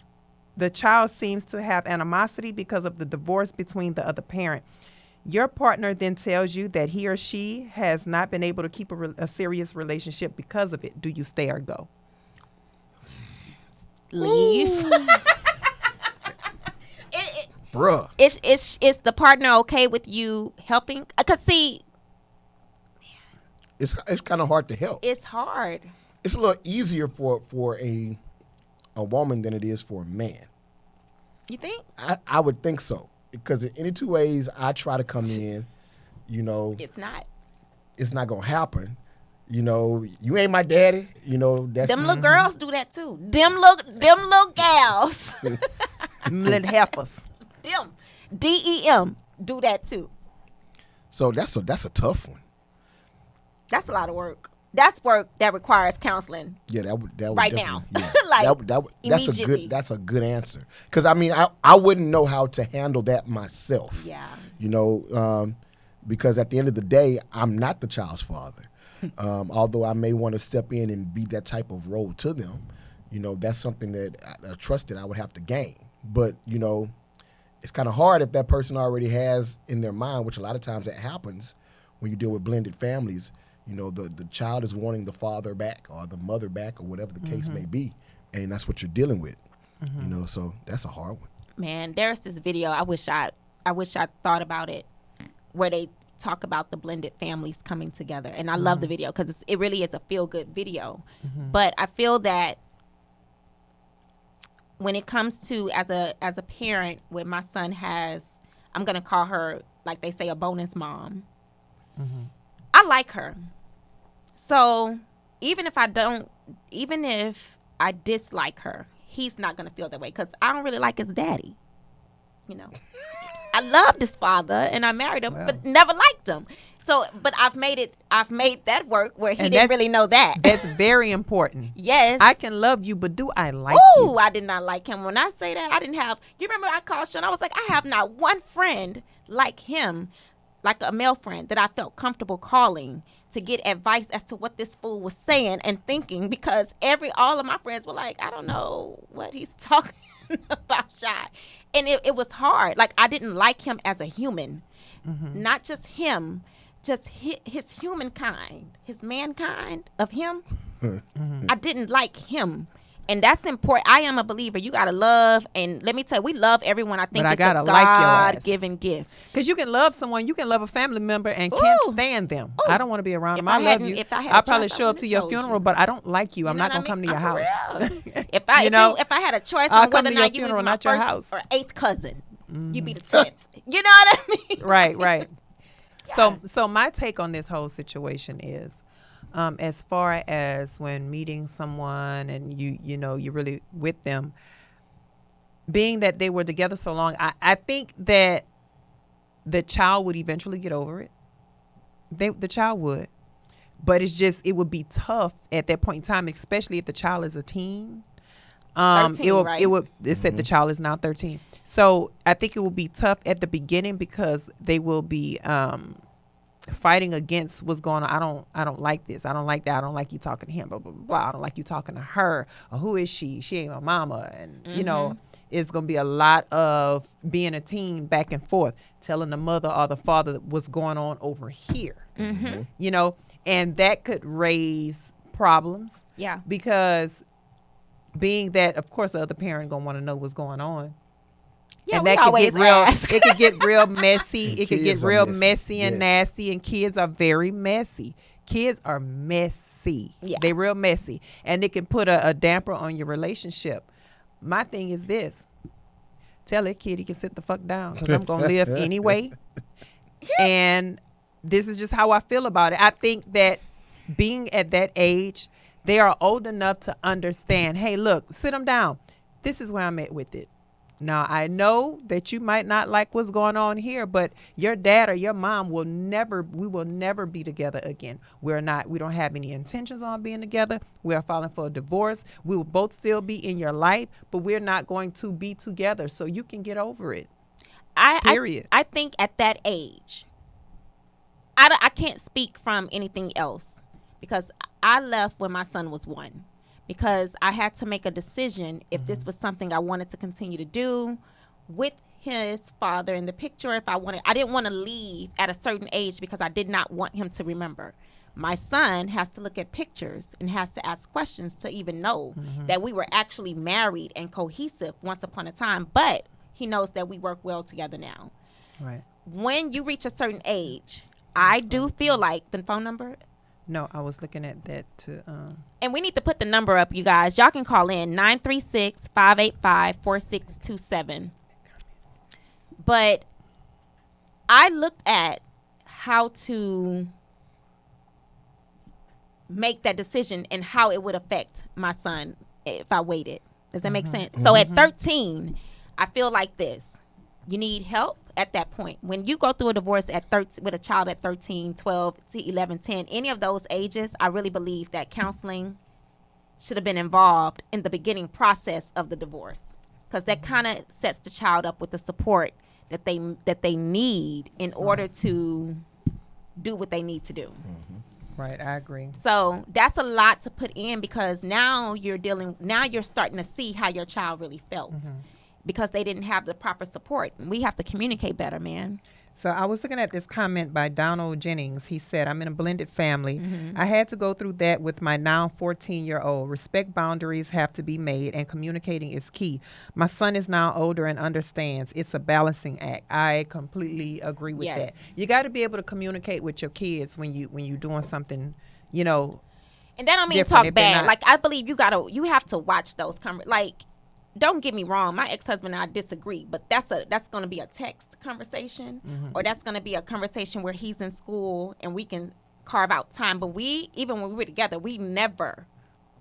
animosity because of the divorce between the other parent. Your partner then tells you that he or she has not been able to keep a serious relationship because of it. Do you stay or go? Leave. Bruh. Is the partner okay with you helping? Because see, It's kind of hard to help. it's hard. It's a little easier for a woman than it is for a man. You think? I would think so. Because in any two ways I try to come in, It's not. it's not going to happen. You ain't my daddy. That's Them little girls do that too. Them little gals. Little heifers. Them. DEM do that too. So that's a tough one. That's a lot of work. That's work that requires counseling. Yeah, that would Right definitely- now. Yeah. Like, That's immediately. a good answer. Because I wouldn't know how to handle that myself. Yeah. Because at the end of the day, I'm not the child's father. Although I may want to step in and be that type of role to them, that's something that I trust that I would have to gain. But it's kind of hard if that person already has in their mind, which a lot of times that happens when you deal with blended families. The child is wanting the father back or the mother back or whatever the case may be. And that's what you're dealing with, so that's a hard one. Man, there's this video. I wish I thought about it, where talk about the blended families coming together. And I love the video because it really is a feel-good video. But I feel that when it comes to as a parent, when my son has, I'm going to call her, like they say, a bonus mom. I like her. So even if I dislike her, he's not going to feel that way because I don't really like his daddy. You know, I loved his father and I married him, but never liked him. So, but I've made that work where he didn't really know that. That's very important. Yes. I can love you, but do I like you? Ooh, I did not like him. When I say that, I didn't have, you remember I called Sean, I was like, I have not one friend like him, like a male friend that I felt comfortable calling to get advice as to what this fool was saying and thinking, because all of my friends were like, I don't know what he's talking about, Shy. And it was hard. Like, I didn't like him as a human. Not just him, just his humankind, his mankind of him. I didn't like him. And that's important. I am a believer. You got to love. And let me tell you, we love everyone. I think it's a God-given gift. Because you can love someone. You can love a family member and can't stand them. Ooh. I don't want to be around them. I love you. I'll probably show up to your funeral, but I don't like you. I'm not going to come to your house. If I had a choice on whether or not you would be my your first house. or eighth cousin, you'd be the 10th. You know what I mean? Right. So my take on this whole situation is, as far as when meeting someone and you're really with them, being that they were together so long, I think that the child would eventually get over it. The child would, but it would be tough at that point in time, especially if the child is a teen. 13, right? It said the child is now 13. So I think it will be tough at the beginning because they will be fighting against what's going on. I don't like this. I don't like that. I don't like you talking to him, blah, blah, blah. I don't like you talking to her. Or who is she? She ain't my mama. And, it's going to be a lot of being a teen back and forth, telling the mother or the father what's going on over here. And that could raise problems. Yeah. Because being that, of course, the other parent going to want to know what's going on. Yeah, and that it could get real messy. It could get real messy and nasty, and kids are very messy. Kids are messy. Yeah. They're real messy, and it can put a damper on your relationship. My thing is this. Tell that kid he can sit the fuck down because I'm going to live anyway. And this is just how I feel about it. I think that being at that age, they are old enough to understand, hey, look, sit them down. This is where I'm at with it. Now, I know that you might not like what's going on here, but your dad or your mom we will never be together again. We don't have any intentions on being together. We are filing for a divorce. We will both still be in your life, but we're not going to be together. So you can get over it. Period. I think at that age, I can't speak from anything else because I left when my son was 1. Because I had to make a decision if this was something I wanted to continue to do with his father in the picture. I didn't want to leave at a certain age because I did not want him to remember. My son has to look at pictures and has to ask questions to even know that we were actually married and cohesive once upon a time. But he knows that we work well together now. Right. When you reach a certain age, I do feel like the phone number. No, I was looking at that too. And we need to put the number up, you guys. Y'all can call in 936-585-4627. But I looked at how to make that decision and how it would affect my son if I waited. Does that make sense? So at 13, I feel like this. You need help at that point. When you go through a divorce at 13, with a child at 13, 12, 11, 10, any of those ages, I really believe that counseling should have been involved in the beginning process of the divorce, because that kind of sets the child up with the support that they need in order to do what they need to do. Right, I agree. So that's a lot to put in, because now you're starting to see how your child really felt. Because they didn't have the proper support. We have to communicate better, man. So I was looking at this comment by Donald Jennings. He said, I'm in a blended family. I had to go through that with my now 14-year-old. Respect boundaries have to be made, and communicating is key. My son is now older and understands. It's a balancing act. I completely agree with Yes. that. You got to be able to communicate with your kids when you're doing something, you know. And that don't mean different talk if they're bad. not- Like, I believe you have to watch those like, don't get me wrong, my ex-husband and I disagree, but that's going to be a text conversation, or that's going to be a conversation where he's in school and we can carve out time. But even when we were together, we never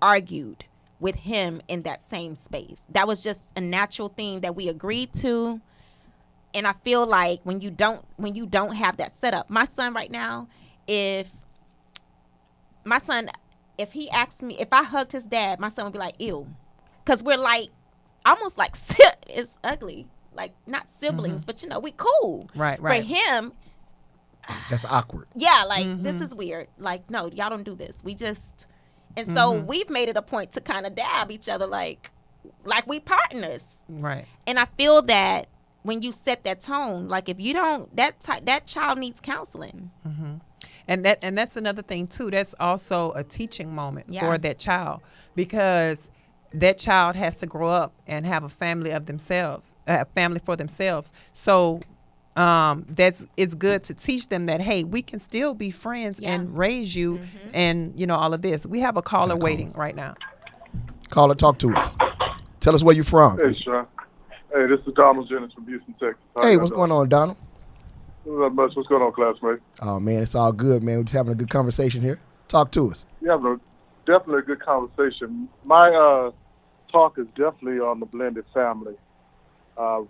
argued with him in that same space. That was just a natural thing that we agreed to. And I feel like when you don't have that set up, my son right now, if he asked me if I hugged his dad, my son would be like, ew. Because we're like, almost like, it's ugly. Like, not siblings, but, we cool. Right. For him, That's awkward. yeah, like, this is weird. Like, no, y'all don't do this. We just, and so we've made it a point to kind of dab each other like we partners. Right. And I feel that when you set that tone, like, if you don't, that child needs counseling. And that's another thing too. That's also a teaching moment Yeah. for that child, because that child has to grow up and have a family of themselves, a family for themselves. So it's good to teach them that, hey, we can still be friends and raise you, and all of this. We have a caller waiting right now. Caller, talk to us. Tell us where you're from. Hey, Sean. Hey, this is Donald Jennings from Houston, Texas. Hey, what's going on, Donald? Not much. What's going on, classmate? Oh, man, it's all good, man. We're just having a good conversation here. Talk to us. Yeah, definitely a good conversation. My talk is definitely on the blended family.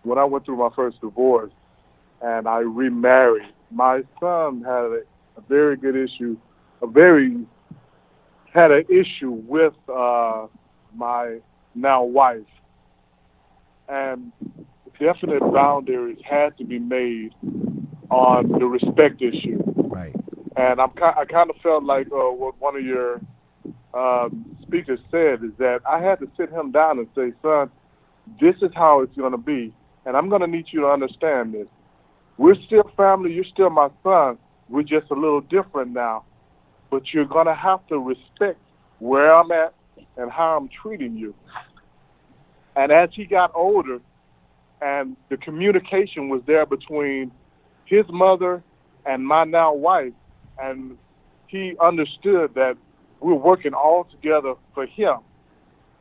When I went through my first divorce and I remarried, my son had a very good issue, had an issue with my now wife. And definite boundaries had to be made on the respect issue. Right. And I kind of felt like what one of your speakers said is that I had to sit him down and say, son, this is how it's going to be, and I'm going to need you to understand this. We're still family. You're still my son. We're just a little different now. But you're going to have to respect where I'm at and how I'm treating you. And as he got older and the communication was there between his mother and my now wife, and he understood that we're working all together for him.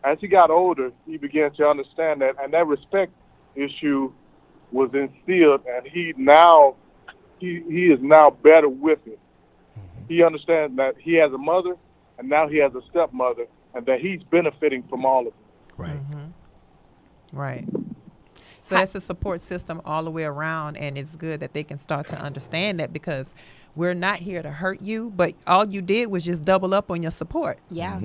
As he got older, he began to understand that, and that respect issue was instilled, and he is now better with it. He understands that he has a mother, and now he has a stepmother, and that he's benefiting from all of it. Right. Right. So that's a support system all the way around, and it's good that they can start to understand that, because we're not here to hurt you, but all you did was just double up on your support. Yeah.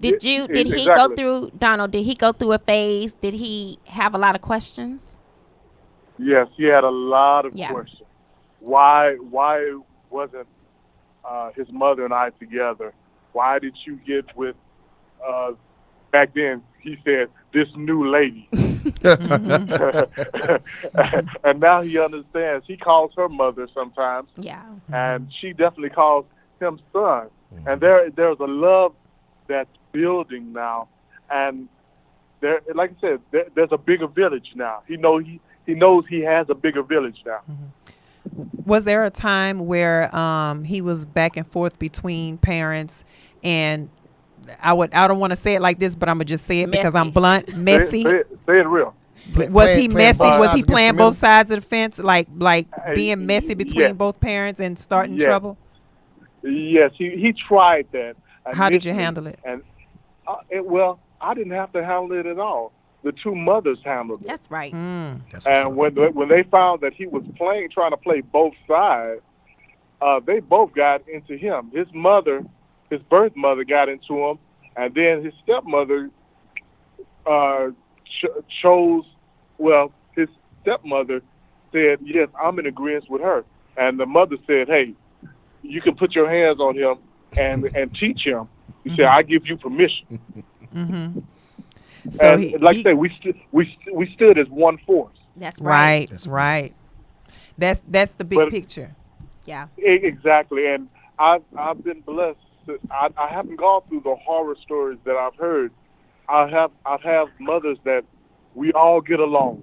Did he Exactly. go through, Donald, did he go through a phase? Did he have a lot of questions? Yes, he had a lot of Yeah. questions. Why wasn't his mother and I together? Why did you get with, back then, he said, this new lady? And now he understands. He calls her mother sometimes, Yeah. and she definitely calls him son. And there's a love that's building now, and there, like I said, there's a bigger village now. He knows he has a bigger village now. Was there a time where he was back and forth between parents, and I don't want to say it like this, but I'm gonna just say it because I'm blunt, messy? Say it real. Was he messy? Was he playing both sides? sides of the fence, like being messy between yeah. both parents and starting Yeah. trouble? Yes, he tried that. How did you initially, handle it? And I didn't have to handle it at all. The two mothers handled it. That's right. That's what's And up. when they found that he was trying to play both sides, they both got into him. His birth mother got into him, and then his stepmother chose. Well, his stepmother said, "Yes, I'm in agreement with her," and the mother said, "Hey, you can put your hands on him and teach him." He said, "I give you permission." So and like I said, we stood as one force. That's right. Right. That's the big picture. Yeah. Exactly. And I've been blessed. I haven't gone through the horror stories that I've heard. I've had mothers that we all get along.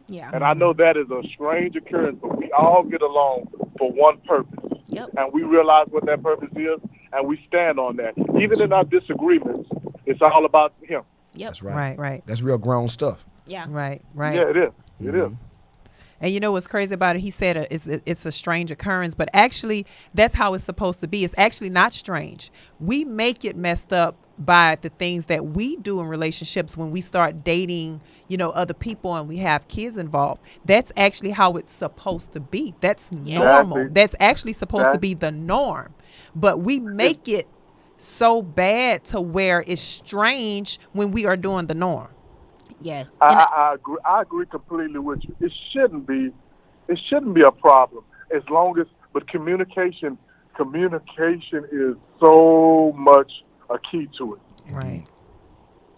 Yeah. And I know that is a strange occurrence, but we all get along for one purpose. Yep. And we realize what that purpose is, and we stand on that. Even in our disagreements, it's all about him. Yep. That's right. Right. That's real grown stuff. Yeah. Right. Yeah, it is. It is. And you know what's crazy about it? He said it's a strange occurrence, but actually that's how it's supposed to be. It's actually not strange. We make it messed up by the things that we do in relationships when we start dating, other people and we have kids involved. That's actually how it's supposed to be. That's normal. Exactly. That's actually supposed to be the norm. But we make it so bad to where it's strange when we are doing the norm. Yes. I agree. I agree completely with you. It shouldn't be a problem as long as. But communication is so much a key to it.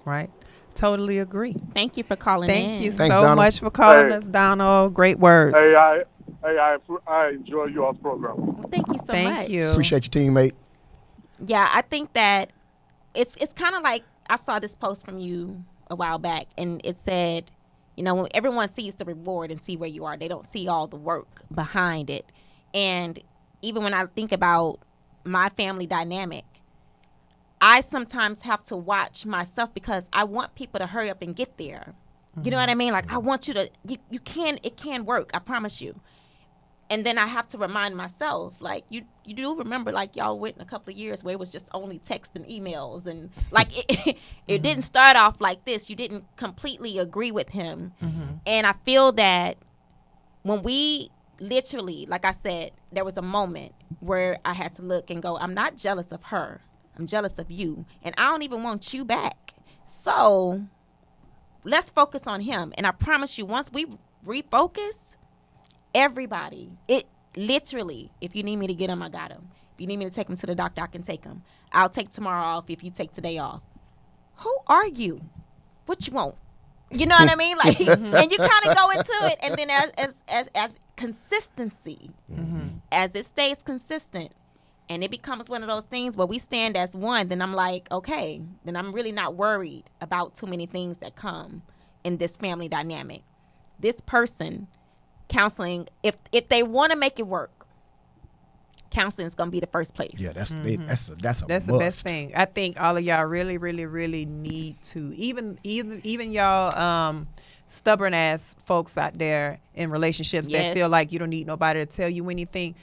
Right. Totally agree. Thank you for calling in. Thank you Thanks, so Donald. much for calling us, Donald. Great words. Hey, I enjoy y'all's program. Well, thank you so much. Thank you. Appreciate you, teammate. Yeah, I think that it's kind of like I saw this post from you a while back, and it said, when everyone sees the reward and see where you are, they don't see all the work behind it. And even when I think about my family dynamic, I sometimes have to watch myself because I want people to hurry up and get there. You know what I mean? Like, I want you to, it can work. I promise you. And then I have to remind myself, like, you do remember, like, y'all went in a couple of years where it was just only text and emails. And, like, it didn't start off like this. You didn't completely agree with him. And I feel that when we literally, like I said, there was a moment where I had to look and go, I'm not jealous of her. I'm jealous of you. And I don't even want you back. So let's focus on him. And I promise you, once we refocus, everybody, it literally, if you need me to get him, I got him. If you need me to take him to the doctor, I can take him. I'll take tomorrow off if you take today off. Who are you? What you want? You know what I mean? Like, and you kind of go into it, and then as consistency, as it stays consistent, and it becomes one of those things where we stand as one, then I'm like, okay, then I'm really not worried about too many things that come in this family dynamic. This person, counseling, if they want to make it work, counseling is going to be the first place. Yeah, that's a That's must. the best thing. I think all of y'all really, really, really need to, even y'all stubborn ass folks out there in relationships that feel like you don't need nobody to tell you anything.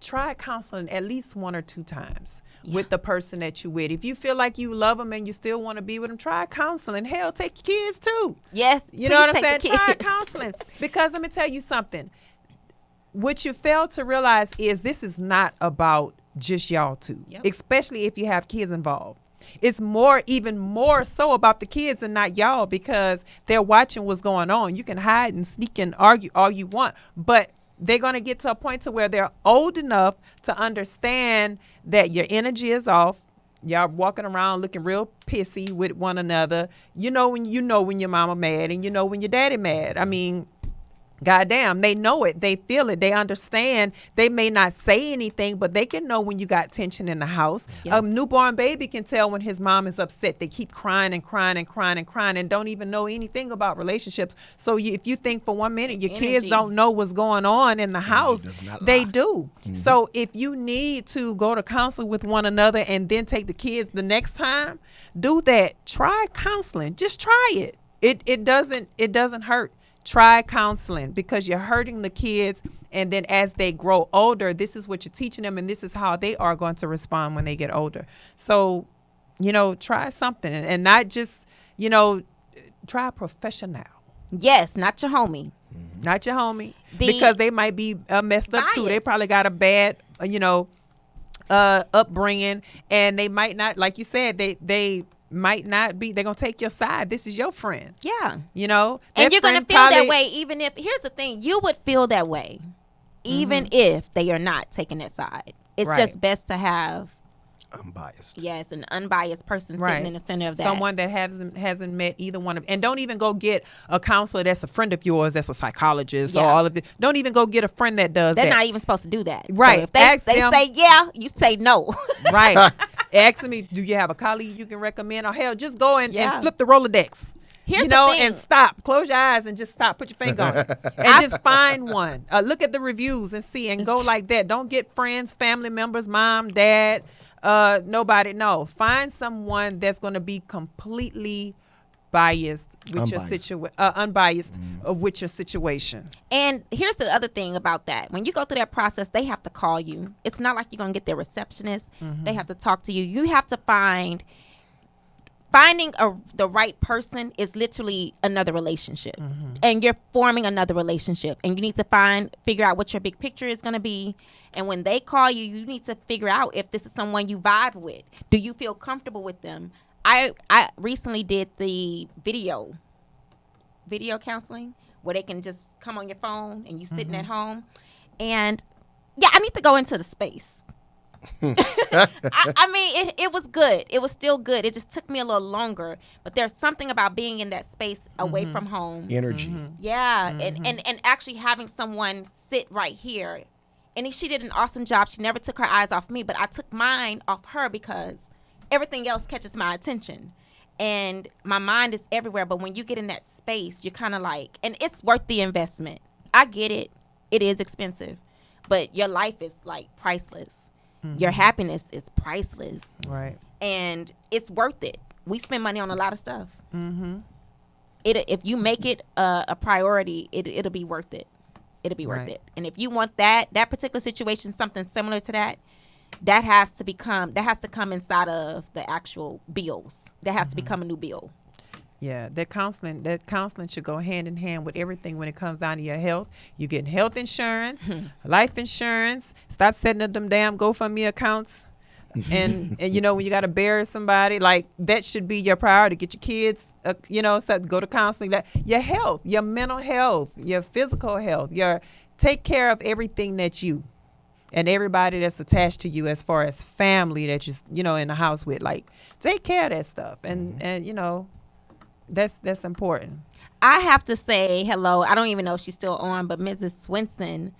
Try counseling at least 1 or 2 times with the person that you with. If you feel like you love them and you still want to be with them, try counseling. Hell, take your kids too. Yes, you know what I'm saying? Try counseling. Because let me tell you something. What you fail to realize is this is not about just y'all two, especially if you have kids involved. It's even more so about the kids and not y'all, because they're watching what's going on. You can hide and sneak and argue all you want, but they're going to get to a point to where they're old enough to understand that your energy is off. Y'all walking around looking real pissy with one another. When your mama mad, and when your daddy mad. I mean, goddamn, they know it. They feel it. They understand. They may not say anything, but they can know when you got tension in the house. A newborn baby can tell when his mom is upset. They keep crying and crying and crying and crying and don't even know anything about relationships. So if you think for 1 minute your kids don't know what's going on in the house, they do. So if you need to go to counseling with one another and then take the kids the next time, do that. Try counseling. Just try it. It doesn't hurt. Try counseling, because you're hurting the kids, and then as they grow older, this is what you're teaching them, and this is how they are going to respond when they get older. So, try something, and not just, try a professional. Yes, not your homie. Not your homie, because they might be messed up too. They probably got a bad, upbringing, and they might not, like you said, they might not be, they're gonna take your side. This is your friend. Yeah. And you're gonna feel that way, even if, here's the thing, you would feel that way even if they are not taking that side. It's just best to have Unbiased. Yes, an unbiased person Right. sitting in the center of that. Someone that hasn't met either one of, and don't even go get a counselor that's a friend of yours, that's a psychologist or Yeah. all of this. Don't even go get a friend that does They're that. not even supposed to do that. Right. So if they Ask they them- say yeah, you say no. Right. Ask me, do you have a colleague you can recommend? Or hell, just go and Yeah. flip the Rolodex. Here's you the know, thing. and stop. Close your eyes and just stop. Put your finger on it. And just find one. Look at the reviews and see and go like that. Don't get friends, family members, mom, dad, nobody. No. Find someone that's going to be completely biased with your situation, unbiased with your situation. And here's the other thing about that. When you go through that process, they have to call you. It's not like you're going to get their receptionist. They have to talk to you. You have to finding the right person is literally another relationship. And you're forming another relationship. And you need to figure out what your big picture is going to be. And when they call you, you need to figure out if this is someone you vibe with. Do you feel comfortable with them? I recently did the video counseling where they can just come on your phone and you sitting at home. And yeah, I need to go into the space. I mean, it was good. It was still good. It just took me a little longer. But there's something about being in that space away from home. Energy. Yeah, and actually having someone sit right here. And she did an awesome job. She never took her eyes off me, but I took mine off her because everything else catches my attention. And my mind is everywhere. But when you get in that space, you're kind of like, and it's worth the investment. I get it. It is expensive. But your life is like priceless. Your happiness is priceless. Right. And it's worth it. We spend money on a lot of stuff. If you make it a priority, it'll be worth it. It'll be worth Right. it. And if you want that particular situation, something similar to that has to come inside of the actual bills. That has to become a new bill. Yeah, that counseling should go hand in hand with everything when it comes down to your health. You get health insurance, life insurance. Stop setting up them damn GoFundMe accounts. And you know, when you got to bury somebody, like that should be your priority. Get your kids, so go to counseling. That your health, your mental health, your physical health, take care of everything that you and everybody that's attached to you as far as family that you in the house with. Like, take care of that stuff. And that's important. I have to say hello. I don't even know if she's still on, but Mrs. Swinson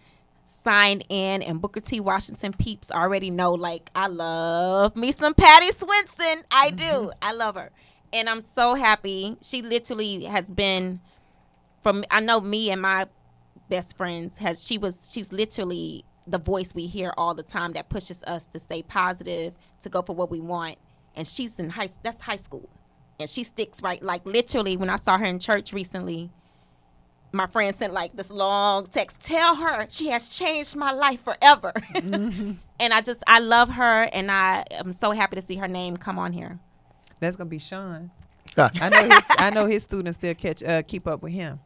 signed in, and Booker T. Washington peeps already know, like, I love me some Patty Swinson. I do. I love her. And I'm so happy. She literally has been, I know me and my best friends, she's literally the voice we hear all the time that pushes us to stay positive, to go for what we want. And she's that's high school. And she sticks right, like literally when I saw her in church recently, my friend sent like this long text, tell her she has changed my life forever. And I love her, and I am so happy to see her name come on here. That's gonna be Sean. I know his students still keep up with him.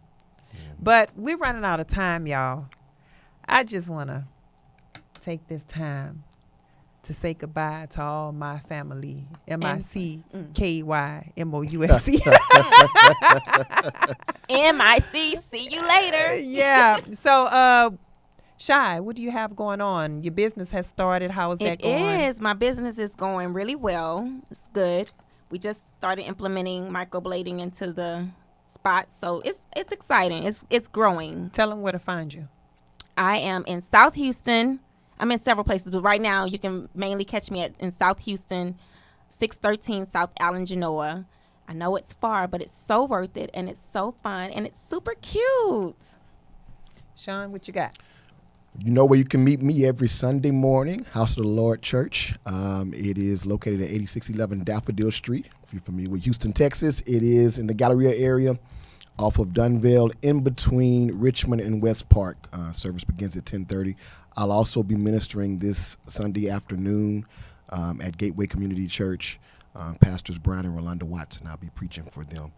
But we're running out of time, y'all. I just wanna take this time to say goodbye to all my family. MICKYMOUSC. MIC, see you later. Yeah. So, Shy, what do you have going on? Your business has started. How is that going? It is. My business is going really well. It's good. We just started implementing microblading into the spot, so it's exciting. It's growing. Tell them where to find you. I am in South Houston. I'm in several places, but right now you can mainly catch me in South Houston, 613 South Allen Genoa. I know it's far, but it's so worth it, and it's so fun, and it's super cute. Sean, what you got? You know where you can meet me every Sunday morning, House of the Lord Church. It is located at 8611 Daffodil Street. If you're familiar with Houston, Texas, it is in the Galleria area off of Dunvale, in between Richmond and West Park. Service begins at 10:30. I'll also be ministering this Sunday afternoon at Gateway Community Church. Pastors Brian and Rolanda Watson. I'll be preaching for them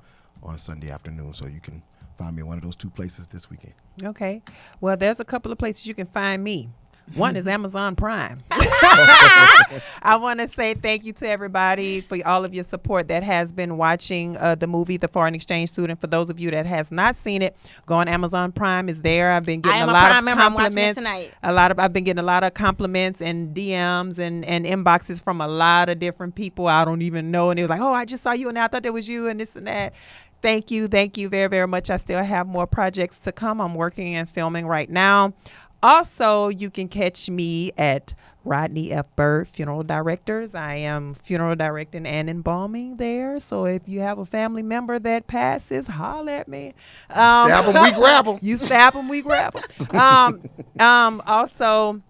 on Sunday afternoon, so you can find me in one of those two places this weekend. Okay. Well, there's a couple of places you can find me. One is Amazon Prime. I want to say thank you to everybody for all of your support that has been watching the movie The Foreign Exchange Student. For those of you that has not seen it, go on Amazon Prime. It's there. I've been getting a lot of compliments. I've been getting a lot of compliments and DMs and inboxes from a lot of different people I don't even know. And it was like, oh, I just saw you and I thought that was you and this and that. Thank you very, very much. I still have more projects to come. I'm working and filming right now. Also, you can catch me at Rodney F. Bird Funeral Directors. I am funeral directing and embalming there. So if you have a family member that passes, holler at me. Stab them, we grab them. You stab them, we grab them. Also,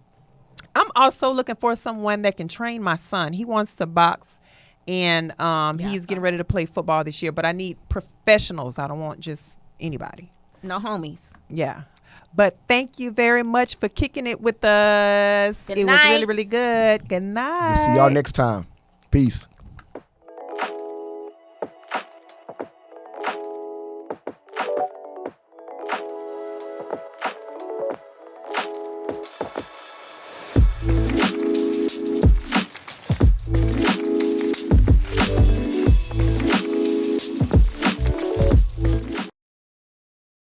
I'm also looking for someone that can train my son. He wants to box, and he's getting ready to play football this year. But I need professionals. I don't want just anybody. No homies. Yeah. But thank you very much for kicking it with us. Good it night. was really, really good. Good night. We'll see y'all next time. Peace.